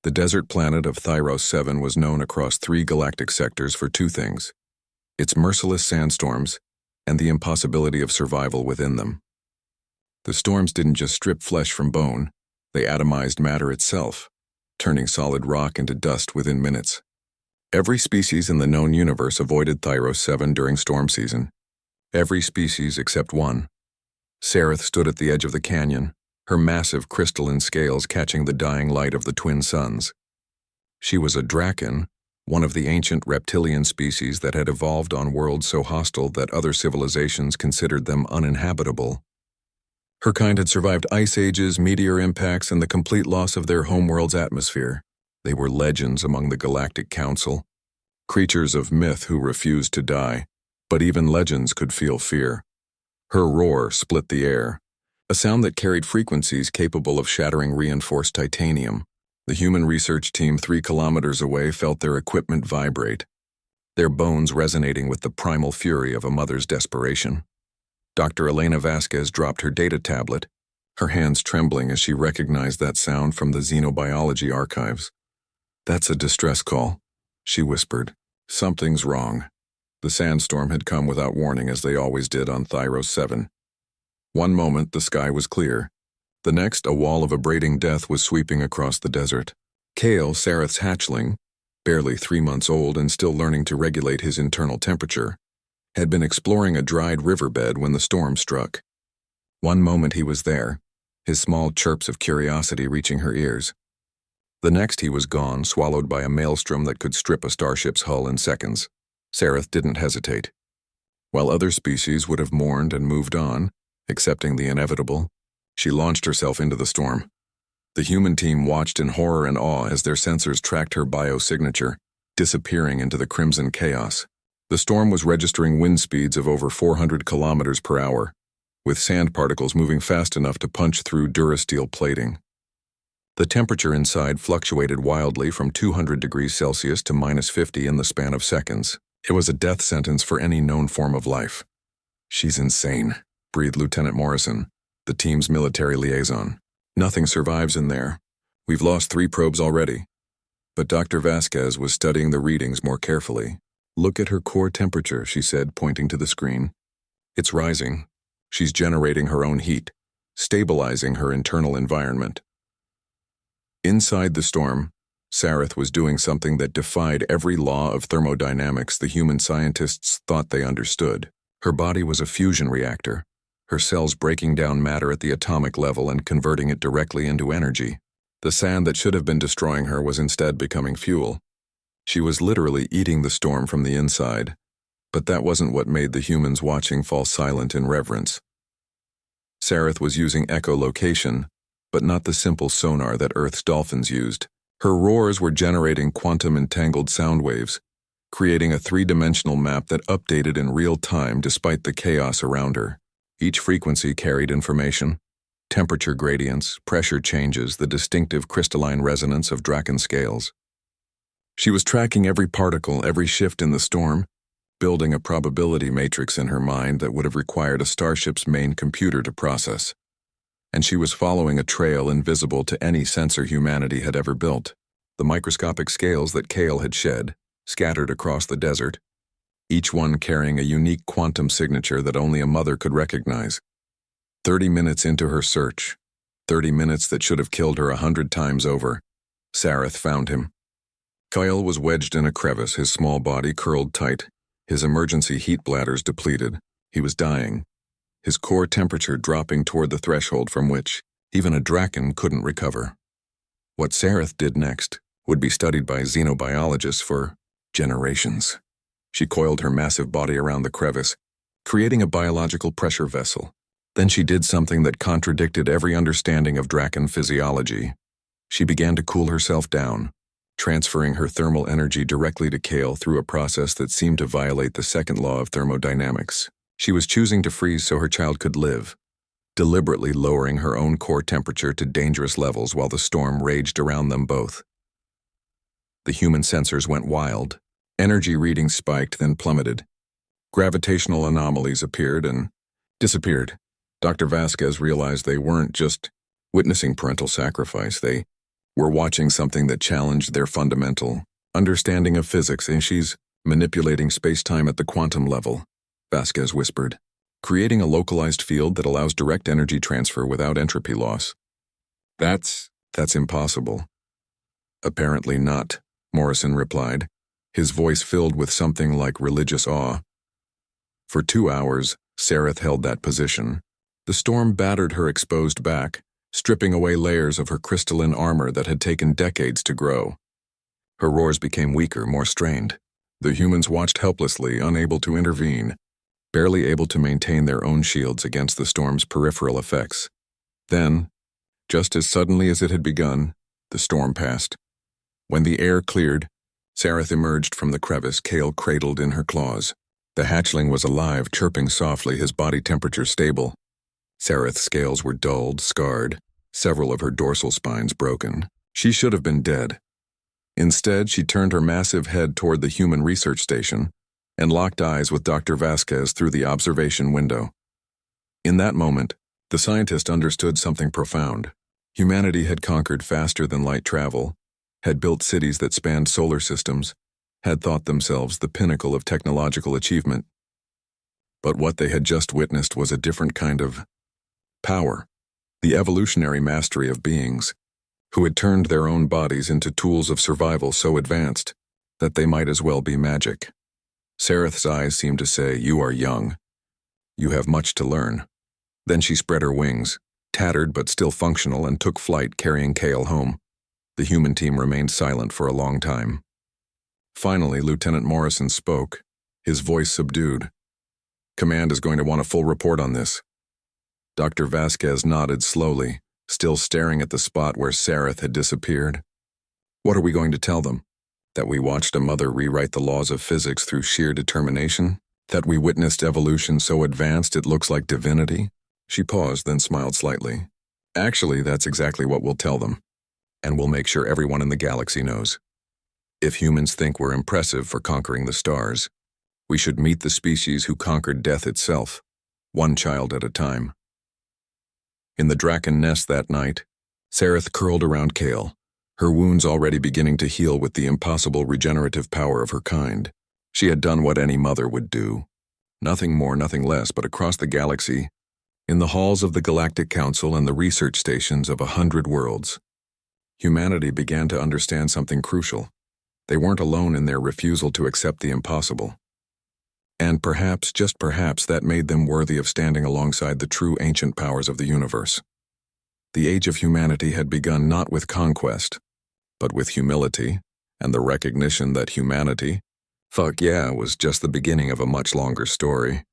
The desert planet of Thyros 7 was known across 3 galactic sectors for 2 things: its merciless sandstorms and the impossibility of survival within them. The storms didn't just strip flesh from bone, they atomized matter itself, turning solid rock into dust within minutes. Every species in the known universe avoided Thyros 7 during storm season. Every species except one. Sareth stood at the edge of the canyon, her massive crystalline scales catching the dying light of the twin suns. She was a draken, one of the ancient reptilian species that had evolved on worlds so hostile that other civilizations considered them uninhabitable. Her kind had survived ice ages, meteor impacts, and the complete loss of their homeworld's atmosphere. They were legends among the Galactic Council, creatures of myth who refused to die, but even legends could feel fear. Her roar split the air, a sound that carried frequencies capable of shattering reinforced titanium. The human research team 3 kilometers away felt their equipment vibrate, their bones resonating with the primal fury of a mother's desperation. Dr. Elena Vasquez dropped her data tablet, her hands trembling as she recognized that sound from the xenobiology archives. "That's a distress call," she whispered. "Something's wrong." The sandstorm had come without warning, as they always did on Thyros 7. One moment the sky was clear. The next, a wall of abrading death was sweeping across the desert. Kale, Sareth's hatchling, barely 3 months old and still learning to regulate his internal temperature, had been exploring a dried riverbed when the storm struck. One moment he was there, his small chirps of curiosity reaching her ears. The next he was gone, swallowed by a maelstrom that could strip a starship's hull in seconds. Sareth didn't hesitate. While other species would have mourned and moved on, accepting the inevitable, she launched herself into the storm. The human team watched in horror and awe as their sensors tracked her biosignature, disappearing into the crimson chaos. The storm was registering wind speeds of over 400 kilometers per hour, with sand particles moving fast enough to punch through durasteel plating. The temperature inside fluctuated wildly from 200 degrees Celsius to -50 in the span of seconds. It was a death sentence for any known form of life. "She's insane," breathed Lieutenant Morrison, the team's military liaison. "Nothing survives in there. We've lost 3 probes already." But Dr. Vasquez was studying the readings more carefully. "Look at her core temperature," she said, pointing to the screen. "It's rising. She's generating her own heat, stabilizing her internal environment." Inside the storm, Sareth was doing something that defied every law of thermodynamics the human scientists thought they understood. Her body was a fusion reactor, her cells breaking down matter at the atomic level and converting it directly into energy. The sand that should have been destroying her was instead becoming fuel. She was literally eating the storm from the inside, but that wasn't what made the humans watching fall silent in reverence. Sareth was using echolocation, but not the simple sonar that Earth's dolphins used. Her roars were generating quantum-entangled sound waves, creating a 3-dimensional map that updated in real time despite the chaos around her. Each frequency carried information: temperature gradients, pressure changes, the distinctive crystalline resonance of Draken scales. She was tracking every particle, every shift in the storm, building a probability matrix in her mind that would have required a starship's main computer to process. And she was following a trail invisible to any sensor humanity had ever built. The microscopic scales that Kale had shed, scattered across the desert, each one carrying a unique quantum signature that only a mother could recognize. 30 minutes into her search, 30 minutes that should have killed her 100 times over, Sareth found him. Kyle was wedged in a crevice, his small body curled tight, his emergency heat bladders depleted. He was dying, his core temperature dropping toward the threshold from which even a Draken couldn't recover. What Sareth did next would be studied by xenobiologists for generations. She coiled her massive body around the crevice, creating a biological pressure vessel. Then she did something that contradicted every understanding of Draken physiology. She began to cool herself down, transferring her thermal energy directly to Kale through a process that seemed to violate the second law of thermodynamics. She was choosing to freeze so her child could live, deliberately lowering her own core temperature to dangerous levels while the storm raged around them both. The human sensors went wild. Energy readings spiked, then plummeted. Gravitational anomalies appeared and disappeared. Dr. Vasquez realized they weren't just witnessing parental sacrifice. They We're watching something that challenged their fundamental understanding of physics, and she's manipulating space-time at the quantum level, Vasquez whispered, creating a localized field that allows direct energy transfer without entropy loss. That's impossible. Apparently not, Morrison replied, his voice filled with something like religious awe. For 2 hours, Sareth held that position. The storm battered her exposed back, stripping away layers of her crystalline armor that had taken decades to grow. Her roars became weaker, more strained. The humans watched helplessly, unable to intervene, barely able to maintain their own shields against the storm's peripheral effects. Then, just as suddenly as it had begun, the storm passed. When the air cleared, Sareth emerged from the crevice, Kale cradled in her claws. The hatchling was alive, chirping softly, his body temperature stable. Sareth's scales were dulled, scarred, several of her dorsal spines broken. She should have been dead. Instead, she turned her massive head toward the human research station and locked eyes with Dr. Vasquez through the observation window. In that moment, the scientist understood something profound. Humanity had conquered faster than light travel, had built cities that spanned solar systems, had thought themselves the pinnacle of technological achievement. But what they had just witnessed was a different kind of power, the evolutionary mastery of beings who had turned their own bodies into tools of survival so advanced that they might as well be magic. Sareth's eyes seemed to say, "You are young. You have much to learn." Then she spread her wings, tattered but still functional, and took flight, carrying Kale home. The human team remained silent for a long time. Finally, Lieutenant Morrison spoke, his voice subdued. "Command is going to want a full report on this." Dr. Vasquez nodded slowly, still staring at the spot where Sareth had disappeared. "What are we going to tell them? That we watched a mother rewrite the laws of physics through sheer determination? That we witnessed evolution so advanced it looks like divinity?" She paused, then smiled slightly. "Actually, that's exactly what we'll tell them. And we'll make sure everyone in the galaxy knows. If humans think we're impressive for conquering the stars, we should meet the species who conquered death itself, one child at a time." In the Draken nest that night, Sareth curled around Kale, her wounds already beginning to heal with the impossible regenerative power of her kind. She had done what any mother would do. Nothing more, nothing less, but across the galaxy, in the halls of the Galactic Council and the research stations of 100 worlds, humanity began to understand something crucial. They weren't alone in their refusal to accept the impossible. And perhaps, just perhaps, that made them worthy of standing alongside the true ancient powers of the universe. The age of humanity had begun not with conquest, but with humility and the recognition that humanity, was just the beginning of a much longer story.